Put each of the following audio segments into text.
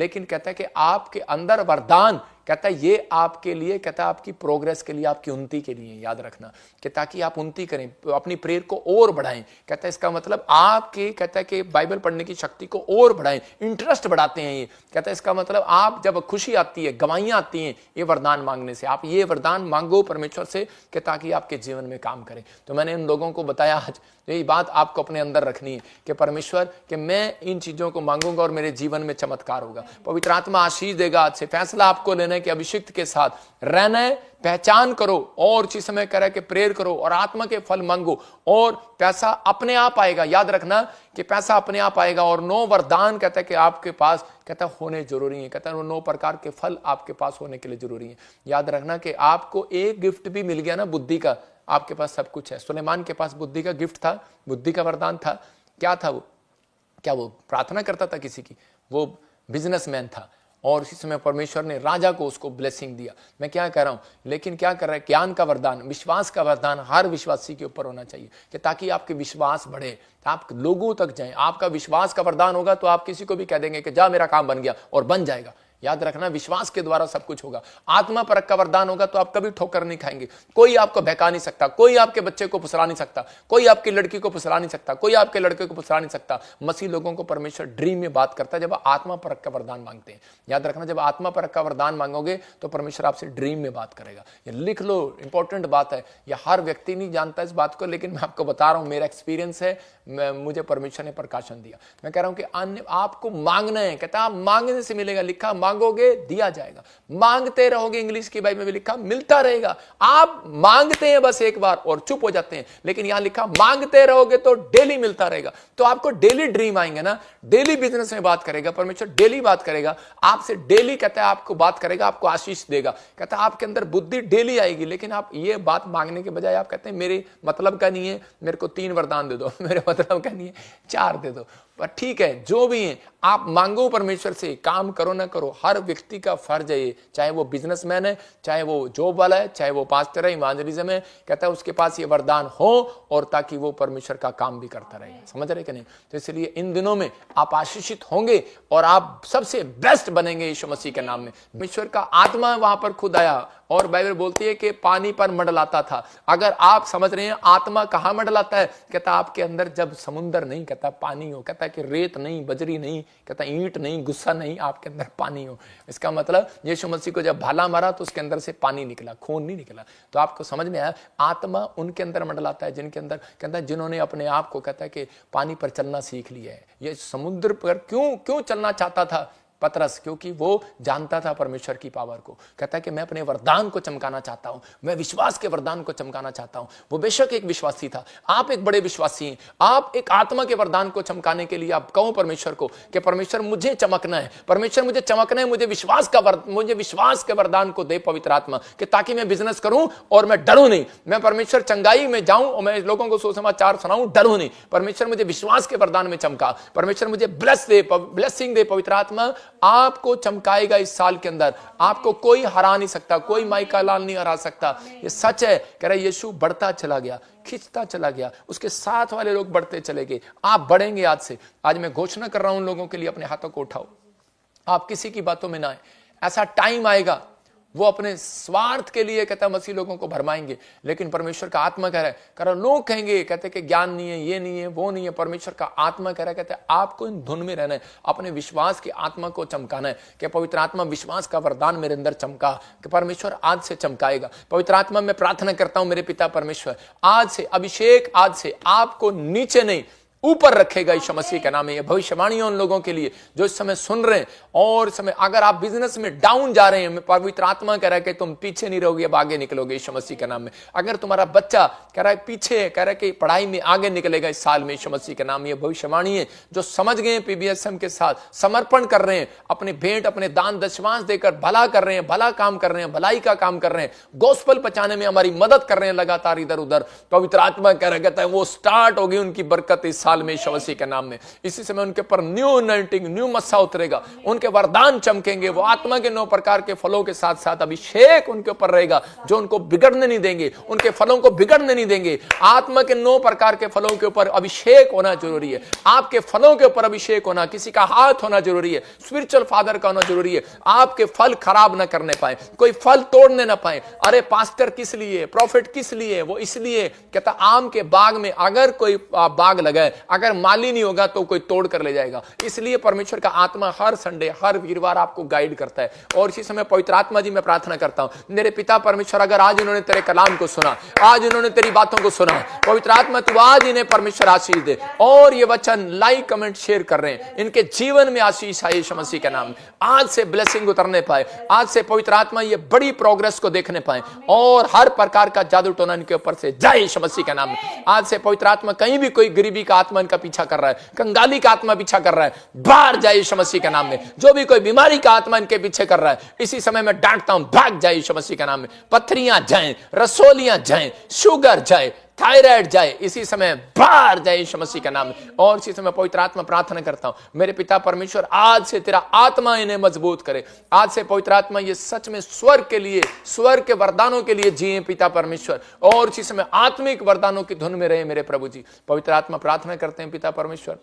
लेकिन कहता है कि आपके अंदर वरदान, कहता है ये आपके लिए, कहता है आपकी प्रोग्रेस के लिए, आपकी उन्नति के लिए, याद रखना कि ताकि आप उन्नति करें, अपनी प्रेयर को और बढ़ाएं। कहता है इसका मतलब आपके, कहता है कि बाइबल पढ़ने की शक्ति को और बढ़ाएं, इंटरेस्ट बढ़ाते हैं ये। कहता है इसका मतलब आप जब खुशी आती है, गवाहियां आती हैं ये वरदान मांगने से, आप ये वरदान मांगो परमेश्वर से कि ताकि आपके जीवन में काम करें। तो मैंने इन लोगों को बताया आज यही बात आपको अपने अंदर रखनी है कि परमेश्वर कि मैं इन चीजों को मांगूंगा और मेरे जीवन में चमत्कार होगा। पवित्र आत्मा आशीष देगा। आज से फैसला आपको लेना है कि अभिषिक्त के साथ रहना है, पहचान करो और उसी समय कह कि प्रेयर करो और आत्मा के फल मांगो और पैसा अपने आप आएगा। याद रखना कि पैसा अपने आप आएगा और 9 वरदान कहता है कि आपके पास कहता होने जरूरी है। कहता है वो 9 प्रकार के फल आपके पास होने के लिए जरूरी है। याद रखना कि आपको एक गिफ्ट भी मिल गया ना, बुद्धि का, आपके पास सब कुछ है। सुलेमान के पास बुद्धि का गिफ्ट था, बुद्धि का वरदान था। क्या था वो? क्या वो प्रार्थना करता था किसी की? वो बिजनेसमैन था और इसी समय परमेश्वर ने राजा को उसको ब्लेसिंग दिया। मैं क्या कह रहा हूं, लेकिन क्या कर रहा है? ज्ञान का वरदान, विश्वास का वरदान हर विश्वासी के ऊपर होना चाहिए कि ताकि आपके विश्वास बढ़े, आप लोगों तक जाएं। आपका विश्वास का वरदान होगा तो आप किसी को भी कह देंगे कि जा मेरा काम बन गया, और बन जाएगा। याद रखना विश्वास के द्वारा सब कुछ होगा। आत्मा परक का वरदान होगा तो आप कभी ठोकर नहीं खाएंगे। कोई आपको बहका नहीं सकता, कोई आपके बच्चे को फुसला नहीं सकता, कोई आपकी लड़की को फुसला नहीं सकता, कोई आपके लड़के को फुसला नहीं सकता। मसीह लोगों को परमेश्वर ड्रीम में बात करता है जब आत्मा परक का वरदान मांगते हैं। याद रखना जब आत्मा परक का वरदान मांगोगे तो परमेश्वर आपसे ड्रीम में बात करेगा। ये लिख लो, इंपॉर्टेंट बात है। यह हर व्यक्ति नहीं जानता इस बात को, लेकिन मैं आपको बता रहा हूं, मेरा एक्सपीरियंस है, मुझे परमेश्वर ने प्रकाशन दिया। मैं कह रहा हूं कि अन्य आपको मांगना है। कहता है मांगने से मिलेगा, लिखा मांगोगे दिया जाएगा, मांगते रहोगे, इंग्लिश की बाइबल में भी लिखा मिलता रहेगा। आप मांगते हैं बस एक बार और चुप हो जाते हैं, लेकिन यहां लिखा मांगते रहोगे तो डेली मिलता रहेगा। तो आपको डेली ड्रीम आएंगे ना, डेली बिजनेस में बात करेगा परमेश्वर, डेली बात करेगा आपसे, डेली कहता है आपको बात करेगा, आपको आशीष देगा। कहता है आपके अंदर बुद्धि डेली आएगी। लेकिन आप ये बात मांगने के बजाय आप कहते हैं मेरे मतलब का नहीं है, मेरे को 3 वरदान दे दो, मेरे मतलब का नहीं है 4 दे दो। पर ठीक है, जो भी है आप मांगो परमेश्वर से, काम करो ना करो, हर व्यक्ति का फर्ज है ये, चाहे वो बिजनेसमैन है, चाहे वो जॉब वाला है, चाहे वो पास्टर है, इवांजलिज्म है। कहता है उसके पास ये वरदान हो और ताकि वो परमेश्वर का काम भी करता रहे। समझ रहे कि नहीं? तो इसलिए इन दिनों में आप आशीषित होंगे और आप सबसे बेस्ट बनेंगे यीशु मसीह के नाम में। परमेश्वर का आत्मा वहां पर खुद आया और बाइबल बोलती है कि पानी पर मंडलाता था। अगर आप समझ रहे हैं आत्मा कहां मंडलाता है, कहता आपके अंदर जब समुंदर नहीं, कहता पानी हो, कहता कि रेत नहीं, बजरी नहीं, कहता ईंट नहीं, गुस्सा नहीं, आपके अंदर पानी हो। इसका मतलब यीशु मसीह को जब भाला मारा तो उसके अंदर से पानी निकला, खून नहीं निकला। तो आपको समझ में आया, आत्मा उनके अंदर मंडलाता है जिनके अंदर, कहता है जिन्होंने अपने आप को, कहता है कि पानी पर चलना सीख लिया है। ये समुद्र पर क्यों चलना चाहता था पतरस? क्योंकि वो जानता था परमेश्वर की पावर को। कहता है कि मैं अपने वरदान को चमकाना चाहता हूं, मैं विश्वास के वरदान को चमकाना चाहता हूं। वो बेशक एक विश्वासी था, आप एक बड़े विश्वासी हैं। आप एक आत्मा के वरदान को चमकाने के लिए आप कहो परमेश्वर को कि परमेश्वर मुझे चमकना है, परमेश्वर मुझे चमकना है, मुझे विश्वास के वरदान को दे पवित्र आत्मा, कि ताकि मैं बिजनेस करूं और मैं डरूं नहीं, मैं परमेश्वर चंगाई में जाऊं और मैं लोगों को सुसमाचार सुनाऊं, डरूं नहीं। परमेश्वर मुझे विश्वास के वरदान में चमका, परमेश्वर मुझे ब्लेसिंग दे। पवित्र आत्मा आपको चमकाएगा इस साल के अंदर, आपको कोई हरा नहीं सकता, कोई माइका लाल नहीं हरा सकता। ये सच है। कह रहा है यीशु बढ़ता चला गया, खिंचता चला गया, उसके साथ वाले लोग बढ़ते चले गए। आप बढ़ेंगे आज से। आज मैं घोषणा कर रहा हूं उन लोगों के लिए, अपने हाथों को उठाओ, आप किसी की बातों में ना आए। ऐसा टाइम आएगा वो अपने स्वार्थ के लिए, कहता है मसीह लोगों को भरमाएंगे, लेकिन परमेश्वर का आत्मा कह रहा है, कह रहा लोग कहेंगे, कहते कि ज्ञान नहीं है, ये नहीं है, वो नहीं है। परमेश्वर का आत्मा कह रहा है, कहते हैं आपको इन धुन में रहना है, अपने विश्वास की आत्मा को चमकाना है। कि पवित्र आत्मा विश्वास का वरदान मेरे अंदर चमका, कि परमेश्वर आज से चमकाएगा। पवित्र आत्मा मैं प्रार्थना करता हूं मेरे पिता परमेश्वर, आज से अभिषेक, आज से आपको नीचे नहीं ऊपर रखेगा यीशु मसीह के नाम में। ये भविष्यवाणी उन लोगों के लिए जो इस समय सुन रहे हैं, और इस समय अगर आप बिजनेस में डाउन जा रहे हैं, पवित्र आत्मा कह रहा है कि तुम पीछे नहीं रहोगे, अब आगे निकलोगे यीशु मसीह के नाम में। अगर तुम्हारा बच्चा कह रहा है पीछे, कह रहा है कि पढ़ाई में आगे निकलेगा इस साल में यीशु मसीह के नाम में, ये भविष्यवाणी है। जो समझ गए पीबीएसएम के साथ समर्पण कर रहे हैं, अपने भेंट, अपने दान दशमांश देकर भला कर रहे हैं, भला काम कर रहे हैं, भलाई का काम कर रहे हैं, गोस्पल पहुंचाने में हमारी मदद कर रहे हैं लगातार इधर उधर, पवित्र आत्मा कह रहा है, कहता है वो स्टार्ट होगी उनकी बरकत इस साल में यीशु मसीह के नाम में। इसी समय उनके ऊपर न्यू अनॉइंटिंग, न्यू मस्सा उतरेगा, उनके वरदान चमकेंगे, वो आत्मा के 9 प्रकार के फलों के साथ साथ अभिषेक उनके ऊपर रहेगा जो उनको बिगड़ने नहीं देंगे, उनके फलों को बिगड़ने नहीं देंगे। आत्मा के 9 प्रकार के फलों के ऊपर अभिषेक होना जरूरी है, आपके फलों के ऊपर अभिषेक होना, किसी का हाथ होना जरूरी है, स्पिरिचुअल फादर का होना जरूरी है। आपके फल खराब ना करने पाए, कोई फल तोड़ने ना पाए। अरे पास्टर किस लिए, प्रॉफिट किस लिए, वो इसलिए कहता आम के बाग में अगर कोई बाग लगाए, अगर माली नहीं होगा तो कोई तोड़ कर ले जाएगा। इसलिए परमेश्वर का आत्मा हर संडे, हर वीरवार आपको गाइड करता है। और इसी समय पवित्र आत्मा जी मैं प्रार्थना करता हूं मेरे पिता परमेश्वर, अगर आज इन्होंने तेरे कलाम को सुना, आज इन्होंने तेरी बातों को सुना, पवित्र आत्मा तू आज इन्हें परमेश्वर आशीष दे। और ये वचन लाइक कमेंट शेयर कर रहे हैं, इनके जीवन में आशीष आए यीशु मसीह के नाम में। आज से ब्लेसिंग उतरने पाए, आज से पवित्र आत्मा ये बड़ी प्रोग्रेस को देखने पाए और हर प्रकार का जादू टोना इनके ऊपर से जाए यीशु मसीह के नाम में। आज से पवित्र आत्मा कहीं भी कोई गरीबी का आत्मा इनका पीछा कर रहा है, कंगाली का आत्मा पीछा कर रहा है, बाहर जाए यीशु मसीह के नाम में। जो भी कोई बीमारी का आत्मा इनके पीछे कर रहा है, इसी समय मैं डांटता हूं, भाग जाए यीशु मसीह के नाम में। पत्थरियां जाएं, रसोलियां जाएं, शुगर जाए, थायराइड जाए, इसी समय बाहर जाए यीशु मसीह का नाम में। और इसी समय पवित्र आत्मा प्रार्थना करता हूं मेरे पिता परमेश्वर, आज से तेरा आत्मा इन्हें मजबूत करे। आज से पवित्र आत्मा ये सच में स्वर्ग के लिए, स्वर्ग के वरदानों के लिए जिए पिता परमेश्वर, और इसी समय आत्मिक वरदानों की धुन में रहे मेरे प्रभु जी। पवित्र आत्मा प्रार्थना करते हैं पिता परमेश्वर,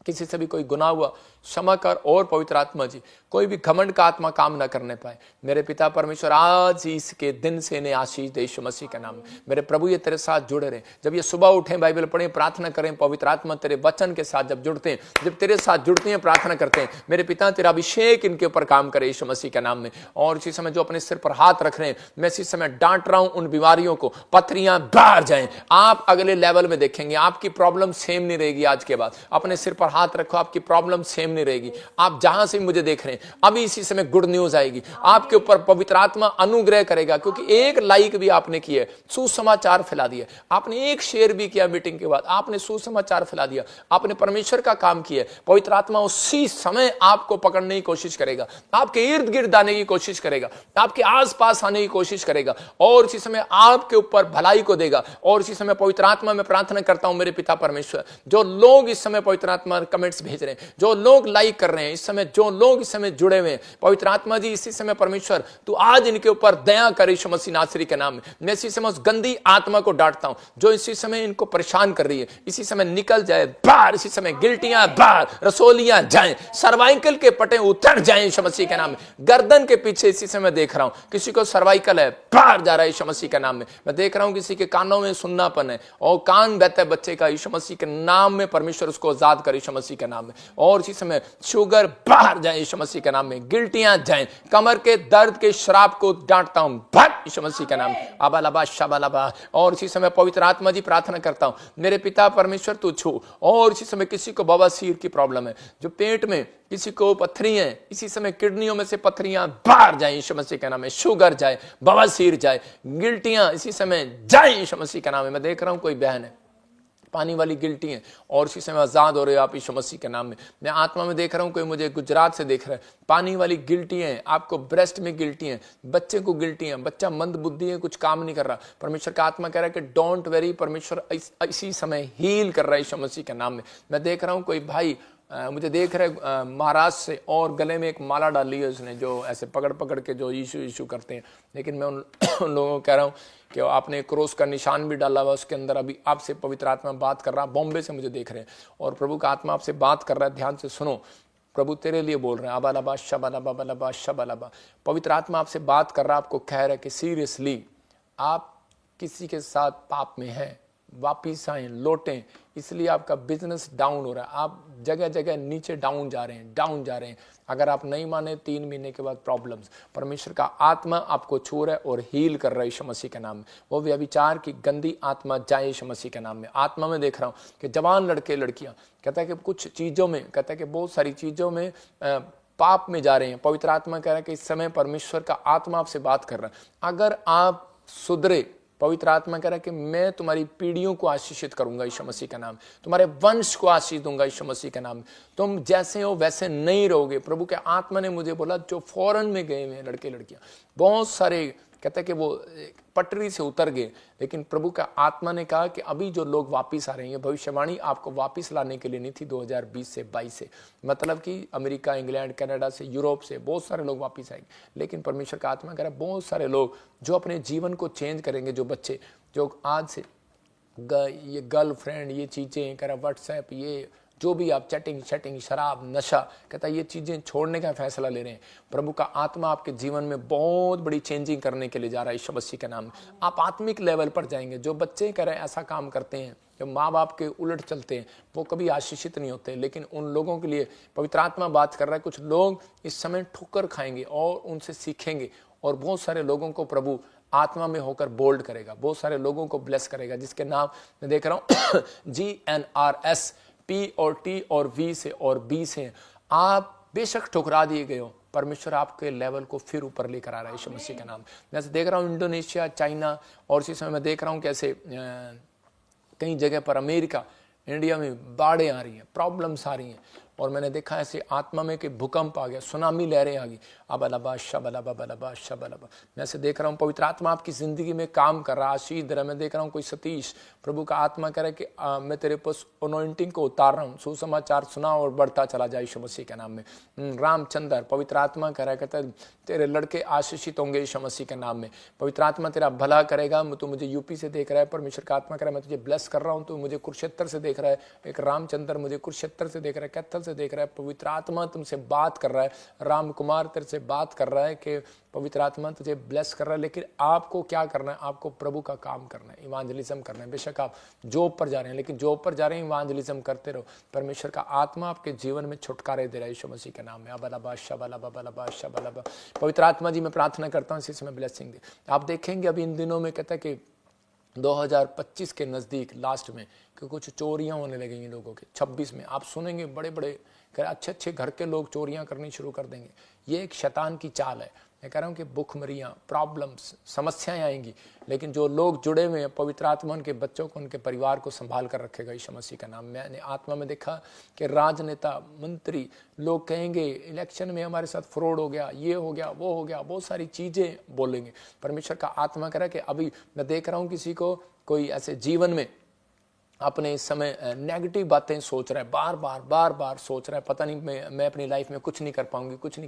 किसी से भी कोई गुनाह हुआ क्षमा कर। और पवित्र आत्मा जी कोई भी घमंड का आत्मा काम ना करने पाए मेरे पिता परमेश्वर, आज ही इसके दिन से इन्हें आशीष दे यीशु मसीह का नाम में। मेरे प्रभु ये तेरे साथ जुड़े रहे, जब ये सुबह उठें, बाइबल पढ़ें, प्रार्थना करें, पवित्र आत्मा तेरे वचन के साथ जब जुड़ते हैं, जब तेरे साथ जुड़ते हैं, प्रार्थना करते हैं, मेरे पिता तेरा अभिषेक इनके ऊपर काम करे यीशु मसीह के नाम में। और इसी समय जो अपने सिर पर हाथ रख रहे हैं, मैं इसी समय डांट रहा हूं उन बीमारियों को, पथरियां बाहर जाएं। आप अगले लेवल में देखेंगे, आपकी प्रॉब्लम सेम नहीं रहेगी। आज के बाद अपने सिर पर हाथ रखो, आपकी प्रॉब्लम सेम नहीं रहेगी। आप जहां से मुझे देख रहे हैं, अभी इसी समय गुड न्यूज आएगी आपके ऊपर, पवित्र आत्मा अनुग्रह करेगा, क्योंकि एक लाइक भी आपने किया, सुसमाचार फैला दिया, आपने एक शेयर भी किया मीटिंग के बाद, आपने सुसमाचार फैला दिया, आपने परमेश्वर का काम किया। पवित्र आत्मा उसी समय आपको पकड़ने की कोशिश करेगा, आपके इर्द गिर्द आने की कोशिश करेगा, आपके आसपास आने की कोशिश करेगा, और इसी समय आपके ऊपर भलाई को देगा। और इसी समय पवित्र आत्मा में प्रार्थना करता हूं मेरे पिता परमेश्वर, जो लोग इस समय पवित्र आत्मा कमेंट्स भेज रहे हैं, जो लोग लाइक कर रहे हैं इस समय, जो लोग इस समय जुड़े हुए हैं, पवित्र आत्मा जी इसी समय परमेश्वर तू आज इनके ऊपर दया कर यीशु मसीह नासरी के नाम में। मैं इसी समय उस गंदी आत्मा को डांटता हूं जो इसी समय इनको परेशान कर रही है, इसी समय निकल जाए बाहर। इसी समय गिल्टियां बाहर, रसोलियां जाएं, सर्वाइकल के पटे उतर जाएं यीशु मसीह के नाम में। गर्दन के पीछे इसी समय देख रहा हूं किसी को सर्वाइकल है, बाहर जा रहा है यीशु मसीह के नाम में। मैं देख रहा हूं किसी के कानों में सुन्नापन है और कान बहता है बच्चे का, यीशु मसीह के नाम में परमेश्वर उसको आजाद कर यीशु मसीह के नाम में। और इसी समय शुगर बाहर जाए यीशु मसीह के नाम में, गिल्टियां जाएं, कमर के दर्द के श्राप को डांटता हूं, भाग यीशु मसीह के नाम में। अबालबा शबालबा। और इसी समय पवित्र आत्मा जी प्रार्थना करता हूं मेरे पिता परमेश्वर तू छू। और इसी समय किसी को बवासीर की प्रॉब्लम है, जो पेट में, किसी को पत्थरी है, इसी समय किडनियों में से पत्थरियां बाहर जाए यीशु मसीह के नाम में। शुगर जाए, बवासीर जाए, गिल्टियां इसी समय जाए यीशु मसीह के नाम में। मैं देख रहा हूं कोई बहन है पानी वाली गिल्टी है और इसी समय आजाद हो रहे हो आप यीशु मसीह के नाम में। मैं आत्मा में देख रहा हूं कोई मुझे गुजरात से देख रहा है, पानी वाली गिल्टी है, आपको ब्रेस्ट में गिल्टी है, बच्चे को गिल्टी है, बच्चा मंद बुद्धि है, कुछ काम नहीं कर रहा। परमेश्वर का आत्मा कह रहा है कि डोंट वेरी, परमेश्वर इसी समय हील कर रहा है यीशु मसीह के नाम में। मैं देख रहा हूं कोई भाई मुझे देख रहे महाराष्ट्र से और गले में एक माला डाली है उसने, जो ऐसे पकड़ पकड़ के जो यीशु यीशु करते हैं। लेकिन मैं उन लोगों को कह रहा हूँ कि आपने क्रॉस का निशान भी डाला हुआ उसके अंदर। अभी आपसे पवित्र आत्मा बात कर रहा है, बॉम्बे से मुझे देख रहे हैं और प्रभु का आत्मा आपसे बात कर रहा है, ध्यान से सुनो। प्रभु तेरे लिए बोल रहे हैं, अबालबा शबालबा बलबा शबालबा। पवित्र आत्मा आपसे बात कर रहा है, आपको कह रहा है कि सीरियसली आप किसी के साथ पाप में हैं, वापिस आए, लौटें। इसलिए आपका बिजनेस डाउन हो रहा है, आप जगह जगह नीचे डाउन जा रहे हैं, डाउन जा रहे हैं। अगर आप नहीं माने 3 महीने के बाद प्रॉब्लम्स, परमेश्वर का आत्मा आपको छू रहा है और हील कर रहा है यीशु मसीह के नाम में। वो व्यभिचार की गंदी आत्मा जाए यीशु मसीह के नाम में। आत्मा में देख रहा हूँ कि जवान लड़के लड़कियां, कहता है कि कुछ चीज़ों में, कहता है कि बहुत सारी चीज़ों में पाप में जा रहे हैं। पवित्र आत्मा कह रहा है कि इस समय परमेश्वर का आत्मा आपसे बात कर रहा है। अगर आप सुधरे, पवित्र आत्मा कह रहा है कि मैं तुम्हारी पीढ़ियों को आशीषित करूंगा यीशु मसीह का नाम, तुम्हारे वंश को आशीष दूंगा यीशु मसीह का नाम। तुम जैसे हो वैसे नहीं रहोगे। प्रभु के आत्मा ने मुझे बोला जो फॉरेन में गए हुए हैं लड़के लड़कियां, बहुत सारे कहता है कि वो पटरी से उतर गए, लेकिन प्रभु का आत्मा ने कहा कि अभी जो लोग वापस आ रहे हैं, भविष्यवाणी आपको वापस लाने के लिए नहीं थी 2020 से 22 से, मतलब कि अमेरिका, इंग्लैंड, कनाडा से, यूरोप से बहुत सारे लोग वापस आएंगे, लेकिन परमेश्वर का आत्मा कह रहा है बहुत सारे लोग जो अपने जीवन को चेंज करेंगे, जो बच्चे जो आज से ये गर्लफ्रेंड, ये चीज़ें कह रहा व्हाट्सएप, ये जो भी आप चैटिंग, शराब, नशा, कहता है ये चीज़ें छोड़ने का फैसला ले रहे हैं, प्रभु का आत्मा आपके जीवन में बहुत बड़ी चेंजिंग करने के लिए जा रहा है यीशु मसीह के नाम में। आप आत्मिक लेवल पर जाएंगे। जो बच्चे कह रहे हैं ऐसा काम करते हैं, जो माँ बाप के उलट चलते हैं, वो कभी आशीषित नहीं होते, लेकिन उन लोगों के लिए पवित्र आत्मा बात कर रहा है। कुछ लोग इस समय ठोकर खाएंगे और उनसे सीखेंगे, और बहुत सारे लोगों को प्रभु आत्मा में होकर बोल्ड करेगा, बहुत सारे लोगों को ब्लेस करेगा, जिसके नाम मैं देख रहा हूँ GNRS, P और T और V से और B से। आप बेशक ठुकरा दिए गए हो, परमेश्वर आपके लेवल को फिर ऊपर लेकर आ रहा है यीशु मसीह के नाम। मैं देख रहा हूँ इंडोनेशिया, चाइना, और इसी समय मैं देख रहा हूँ कैसे कई जगह पर अमेरिका, इंडिया में बाढ़ें आ रही हैं, प्रॉब्लम्स आ रही हैं, और मैंने देखा ऐसे आत्मा में कि भूकंप आ गया, सुनामी लहरें आ गई, अबलबा शबलबा बलबा शबलबा। मैं ऐसे देख रहा हूँ पवित्र आत्मा आपकी जिंदगी में काम कर रहा है। आशीष दे रहा है। मैं देख रहा हूँ कोई सतीश, प्रभु का आत्मा कह रहा है कि मैं तेरे पास अनॉइंटिंग को उतार रहा हूँ, सुसमाचार सुना और बढ़ता चला जाए यीशु मसीह के नाम में। रामचंद्र, पवित्र आत्मा कह रहा है, कहता है तेरे लड़के आशीषित होंगे यीशु मसीह के नाम में। पवित्र आत्मा तेरा भला करेगा। तू मुझे यूपी से देख रहा है, परमेश्वर का आत्मा कह रहा है मैं तुझे ब्लेस कर रहा हूँ। तू मुझे कुरुक्षेत्र से देख रहा है, एक रामचंद्र मुझे कुरुक्षेत्र से देख रहा है, कैथल से देख रहा है। पवित्र आत्मा तुमसे बात कर रहा है, राम कुमार तेरे से बात कर रहा है कि पवित्र आत्मा तुझे ब्लेस कर रहा है। लेकिन आपको क्या करना है? आपको प्रभु का काम करना है, इवांजलिज्म करना है। बेशक आप जॉब पर जा रहे हैं, लेकिन जॉब पर जा रहे हैं, इवांजलिज्म करते रहो। परमेश्वर का आत्मा आपके जीवन में छुटकारे दे रहा है यीशु मसीह के नाम में। अबलबा शबलबा बलबा शबलबा। पवित्र आत्मा जी मैं प्रार्थना करता हूँ इसी समय ब्लेसिंग दे। आप देखेंगे अभी इन दिनों में कहता है कि 2025 के नज़दीक लास्ट में कि कुछ चोरियां होने लगेंगी लोगों के। 26 में आप सुनेंगे बड़े बड़े अच्छे अच्छे घर के लोग चोरियां करनी शुरू कर देंगे। ये एक शैतान की चाल है। मैं कह रहा हूँ कि भुखमरियाँ, प्रॉब्लम्स, समस्याएं आएंगी, लेकिन जो लोग जुड़े हुए हैं पवित्र आत्मा उनके बच्चों को, उनके परिवार को संभाल कर रखेगा यीशु मसीह का नाम। मैंने आत्मा में देखा कि राजनेता, मंत्री लोग कहेंगे इलेक्शन में हमारे साथ फ्रॉड हो गया, ये हो गया, वो हो गया, बहुत सारी चीज़ें बोलेंगे। परमेश्वर का आत्मा कह रहा है कि अभी मैं देख रहा हूँ किसी को कोई ऐसे जीवन में अपने इस समय नेगेटिव बातें सोच रहा है, बार बार सोच रहा है, पता नहीं मैं अपनी लाइफ में कुछ नहीं कर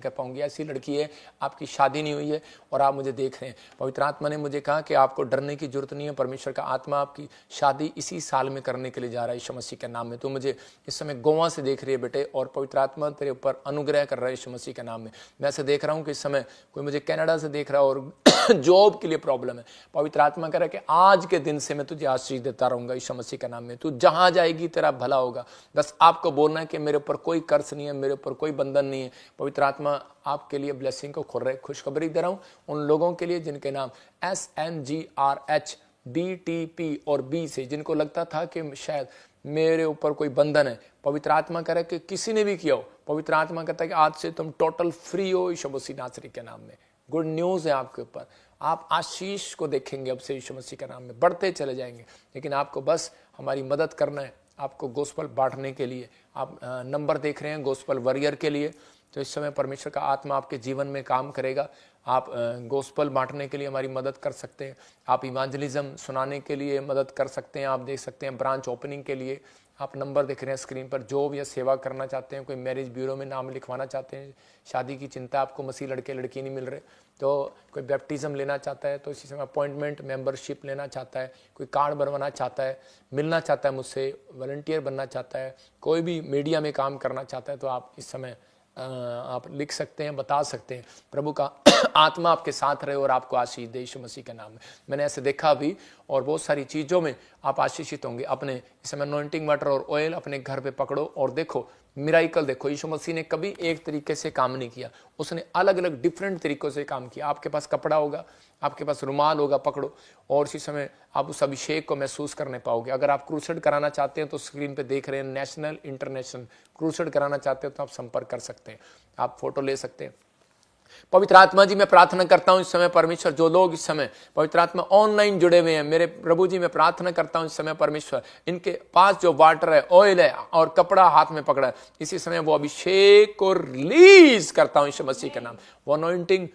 पाऊंगी। ऐसी लड़की है, आपकी शादी नहीं हुई है और आप मुझे देख रहे हैं। पवित्र आत्मा ने मुझे कहा कि आपको डरने की जरूरत नहीं है। परमेश्वर का आत्मा आपकी शादी इसी साल में करने के लिए जा रहा है यीशु मसीह के नाम में। तो मुझे इस समय गोवा से देख रही है बेटे, और पवित्र आत्मा तेरे ऊपर अनुग्रह कर रहा है यीशु मसीह के नाम में। मैं ऐसे देख रहा हूँ कि इस समय कोई मुझे कनाडा से देख रहा है और जॉब के लिए प्रॉब्लम है। पवित्र आत्मा कह रहा है कि आज के दिन से मैं तुझे आशीष देता रहूंगा यीशु मसीह के नाम में। तू जहां जाएगी तेरा भला होगा। बस आपको बोलना है कि मेरे ऊपर कोई कर्ज नहीं है, मेरे ऊपर कोई बंधन नहीं है। पवित्र आत्मा आपके लिए ब्लेसिंग को खोल रहे। खुशखबरी दे रहा हूं उन लोगों के लिए जिनके नाम SNGRH BTP और B से, जिनको लगता था कि शायद मेरे ऊपर कोई बंधन है। पवित्र आत्मा कह रहा है कि किसी ने भी किया हो, पवित्र आत्मा कहता है कि आज से तुम टोटल फ्री हो यीशु मसीह नासरी के नाम में। गुड न्यूज़ है आपके ऊपर। आप आशीष को देखेंगे अब से यीशु मसीह के नाम में, बढ़ते चले जाएंगे। लेकिन आपको बस हमारी मदद करना है, आपको गोस्पल बांटने के लिए। आप नंबर देख रहे हैं गोस्पल वॉरियर के लिए। तो इस समय परमेश्वर का आत्मा आपके जीवन में काम करेगा। आप गोस्पल बांटने के लिए हमारी मदद कर सकते हैं। आप इवांजलिज्म सुनाने के लिए मदद कर सकते हैं। आप देख सकते हैं ब्रांच ओपनिंग के लिए आप नंबर देख रहे हैं स्क्रीन पर। जॉब या सेवा करना चाहते हैं, कोई मैरिज ब्यूरो में नाम लिखवाना चाहते हैं, शादी की चिंता, आपको मसीह लड़के लड़की नहीं मिल रहे, तो कोई बैप्टिज्म लेना चाहता है, तो इसी समय अपॉइंटमेंट मेंबरशिप लेना चाहता है, कोई कार्ड बनवाना चाहता है, मिलना चाहता है मुझसे, वॉलंटियर बनना चाहता है, कोई भी मीडिया में काम करना चाहता है, तो आप इस समय आप लिख सकते हैं, बता सकते हैं। प्रभु का आत्मा आपके साथ रहे और आपको आशीष दे यीशु मसीह के नाम में। मैंने ऐसे देखा भी, और बहुत सारी चीज़ों में आप आशीषित होंगे। अपने इस समय अनॉइंटिंग वाटर और ऑयल अपने घर पे पकड़ो और देखो मिराइकल देखो। यीशु मसीह ने कभी एक तरीके से काम नहीं किया, उसने अलग अलग डिफरेंट तरीकों से काम किया। आपके पास कपड़ा होगा, आपके पास रुमाल होगा, पकड़ो और इसी समय आप उस अभिषेक को महसूस करने पाओगे। अगर आप क्रूसेड कराना चाहते हैं तो स्क्रीन पे देख रहे हैं नेशनल इंटरनेशनल क्रूसेड कराना चाहते हो तो आप संपर्क कर सकते हैं, आप फोटो ले सकते हैं। पवित्र आत्मा जी मैं प्रार्थना करता हूं इस समय परमेश्वर, जो लोग इस समय पवित्र आत्मा ऑनलाइन जुड़े हुए हैं, मेरे प्रभु जी मैं प्रार्थना करता हूं इस समय परमेश्वर, इनके पास जो वाटर है, ऑयल है और कपड़ा हाथ में पकड़ा है, इसी समय वो अभिषेक को रिलीज करता हूं यीशु मसीह के नाम। वो अनॉइंटिंग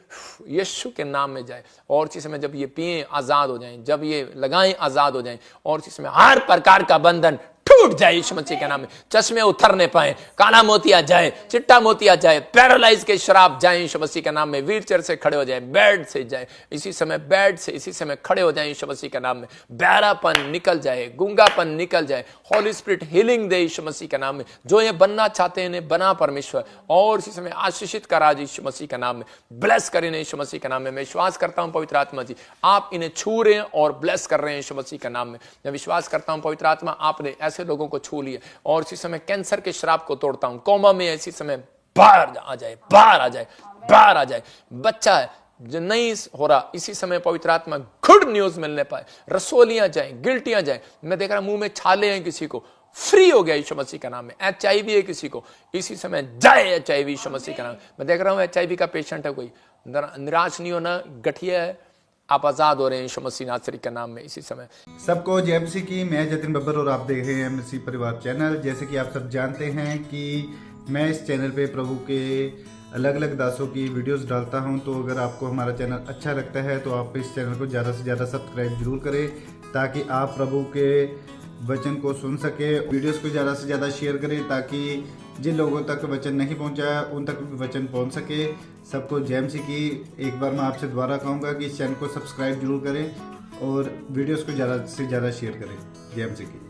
यीशु के नाम में जाए और इसी समय जब ये पिए आजाद हो जाएं, जब ये लगाएं आजाद हो जाएं और इसी समय हर प्रकार का बंधन टूट जाए यीशु मसीह के नाम में। चश्मे उतरने पाए, काला मोतिया जाए, चिट्टा मोतिया जाए, पैरालाइज के शराब जाए यीशु मसीह के नाम में। व्हीलचेयर से खड़े हो जाए, बेड से जाए, इसी समय बेड से इसी समय खड़े हो जाए यीशु मसीह के नाम में। बहरापन निकल जाए, गूंगापन निकल जाए, होली स्पिरिट हीलिंग दे यीशु मसीह के नाम में। जो ये बनना चाहते हैं इन्हें बना परमेश्वर, और इसी समय आशीषित करा यीशु मसीह के नाम में। ब्लेस करें यीशु मसीह के नाम में। मैं विश्वास करता हूं पवित्र आत्मा जी आप इन्हें छू रहे हैं और ब्लेस कर रहे हैं यीशु मसीह के नाम में। मैं विश्वास करता हूं पवित्र आत्मा आपने ऐसे लोगों को छू लिया, और इसी समय कैंसर के श्राप को तोड़ता हूं। कोमा में इसी समय बाहर आ जाए, बाहर आ जाए, बाहर आ जाए। बच्चा है जो नहीं हो रहा, इसी समय पवित्र आत्मा गुड न्यूज मिलने पाए, रसोलियां जाए, गिल्टियां जाए। मैं देख रहा मुंह में छाले हैं किसी को, फ्री हो गया यीशु मसीह का नाम में। HIV है किसी को, इसी समय जाए HIV यीशु मसीह का नाम। मैं देख रहा हूं HIV का पेशेंट है कोई, निराश नहीं होना, गठिया है, आप आजाद हो रहे हैं यीशु मसीह नासरी के नाम में इसी समय। सबको जय मसीह की। मैं जतिन बब्बर और आप देख रहे हैं मसीह परिवार चैनल। जैसे कि आप सब जानते हैं कि मैं इस चैनल पे प्रभु के अलग अलग दासों की वीडियोस डालता हूं, तो अगर आपको हमारा चैनल अच्छा लगता है तो आप इस चैनल को ज़्यादा से ज़्यादा सब्सक्राइब जरूर करें, ताकि आप प्रभु के वचन को सुन सके। वीडियोस को ज़्यादा से ज़्यादा शेयर करें, ताकि जिन लोगों तक वचन नहीं पहुंचा उन तक भी वचन पहुंच सके। सबको जय मसीह की। एक बार मैं आपसे दोबारा कहूँगा कि इस चैनल को सब्सक्राइब जरूर करें और वीडियोस को ज़्यादा से ज़्यादा शेयर करें। जय मसीह की।